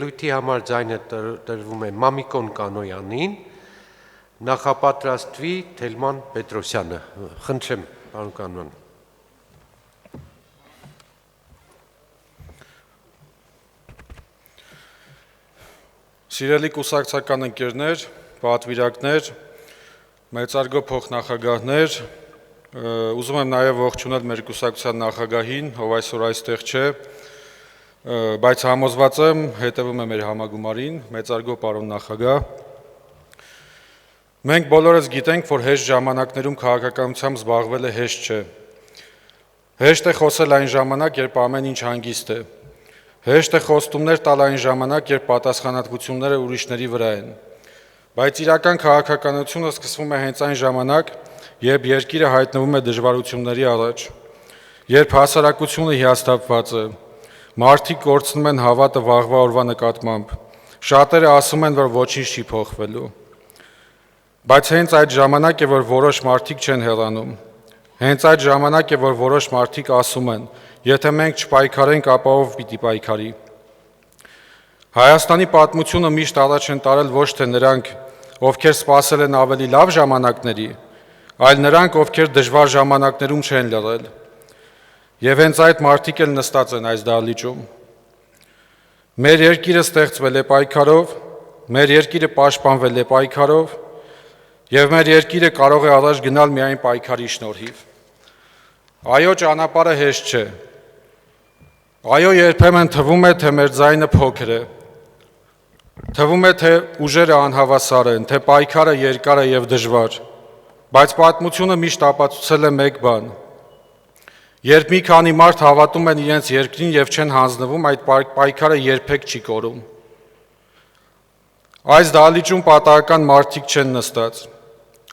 Լույթի համար ձայնը տրվում է Մամիկոն Կանոյանին, նախապատրաստվի Թելման Պետրոսյանը, խնդրեմ, պարոն Կանոյան։ Սիրելի կուսակցական ընկերներ, պատվիրակներ, մեծարգո փոխնախագահներ, ուզում եմ նաև ողջունել մեր կուսակցության նախագահին, ով այսօր այստեղ չէ, բայց համոզված եմ, հետևում է մեր համագումարին, մեծարգո պարոն նախագահ։ Մենք բոլորս գիտենք, որ հեշտ ժամանակներում քաղաքականությամբ զբաղվելը հեշտ չէ։ Հեշտ է խոսել այն ժամանակ, երբ ամեն ինչ հանգիստ է։ Հեշտ է խոստումներ տալ այն ժամանակ, երբ պատասխանատվությունները ուրիշների վրա են։ Բայց իրական քաղաքականությունը սկսվում է հենց այն ժամանակ, երբ երկիրը հայտնվում է դժվարությունների առաջ, երբ հասարակությունը հիասթափված է, մարդիկ կորցնում են հավատը վաղվա օրվա նկատմամբ, շատերը ասում են, որ ոչինչ չի փոխվելու։ Բայց հենց այդ ժամանակ է, որ որոշ մարդիկ չեն հեռանում։ Հենց այդ ժամանակ է, որ որոշ մարդիկ ասում են, եթե մենք չպայքարենք, ապա ով պիտի պայքարի։ Հայաստանի պատմությունը միշտ առաջ են տարել ոչ թե նրանք, ովքեր սպասել են ավելի լավ ժամանակների, այլ նրանք, ովքեր դժվար ժամանակներում չեն լռել։ Եվ հենց այդ մարդիկ էլ նստած են այս դահլիճում։ Մեր երկիրը ստեղծվել է պայքարով, մեր երկիրը պաշտպանվել է պայքարով, եւ մեր երկիրը կարող է առաջ գնալ միայն պայքարի շնորհիվ։ Այո, ճանապարհը հեշտ չէ։ Այո, երբեմն թվում է, թե մեր ձայնը փոքր է։ Թվում է, թե ուժերը անհավասար են, թե պայքարը երկար է եւ դժվար։ Բայց պատմությունը միշտ ապացուցել է մեկ բան. երբ մի քանի մարդ հավատում են իրենց երկրին եւ չեն հանձնվում, այդ պայքարը երբեք չի կորում։ Այս դահլիճում պատահական մարդիկ չեն նստած։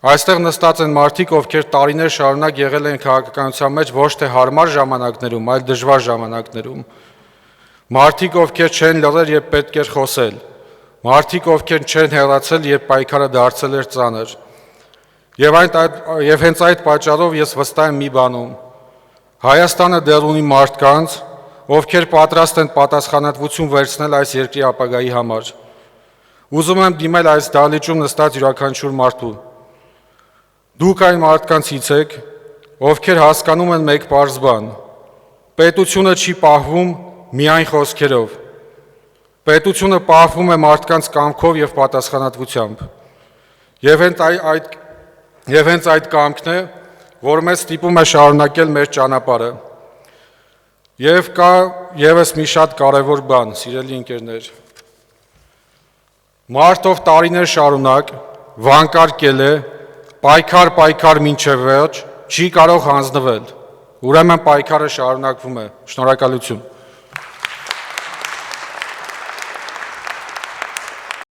Այստեղ նստած են մարդիկ, ովքեր տարիներ շարունակ եղել են քաղաքականության մեջ ոչ թե հարմար ժամանակներում, այլ դժվար ժամանակներում։ Մարդիկ, ովքեր չեն լռել, երբ պետք էր խոսել։ Մարդիկ, ովքեր չեն հեռացել, երբ պայքարը դարձել էր ծանր։ Եվ հենց այդ պատճառով ես վստահ եմ մի բանում. Հայաստանը դեռ ունի մարդկանց, ովքեր պատրաստ են պատասխանատվություն վերցնել այս երկրի ապագայի համար։ Ուզում եմ դիմել այս դահլիճում նստած յուրաքանչյուր մարդու։ Դուք այն մարդկանցից եք, ովքեր հասկանում են մեկ պարզ բան. պետությունը չի պահվում միայն խոսքերով։ Պետությունը պահվում է մարդկանց կամքով եւ պատասխանատվությամբ։ Եվ հենց այդ կամքն է, որ մեզ ստիպում է շարունակել մեր ճանապարհը։ Եվ կա եւս մի շատ կարևոր բան, սիրելի ընկերներ։ Մարդով տարիներ շարունակ վանկարկել է պայքար մինչև վերջ, չի կարող հանձնվել։ Ուրեմն պայքարը շարունակվում է։ Շնորհակալություն։